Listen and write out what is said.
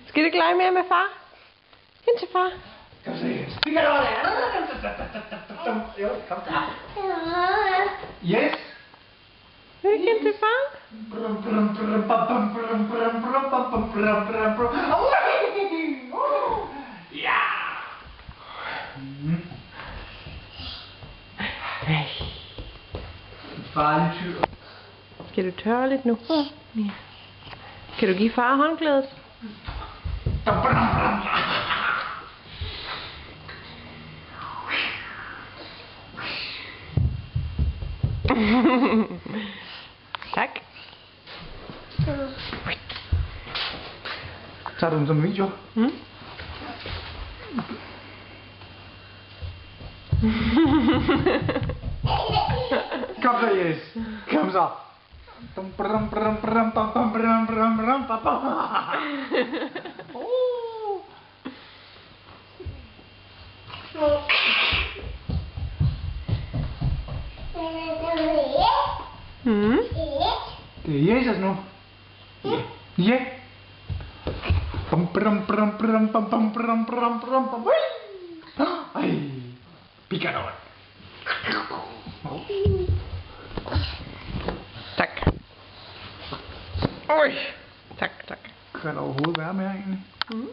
Skal du ikke lege mere med far? Hen til far. Kom så igen. Vi kan gøre det. Jo, kom der. Yes. Vil du ikke hen til far? Ja. Farlig tyr. Skal du tørre lidt nu? Ja. Kan du give far håndklædet? Tak. Tager du den som video? Mm? Kom så, Jes. Kom så. Mm? Det er Jesus nu. Ja. Ej. Picador. Tak. Oj. Tak, tak. Kan der overhovedet være mere egentlig? Mm?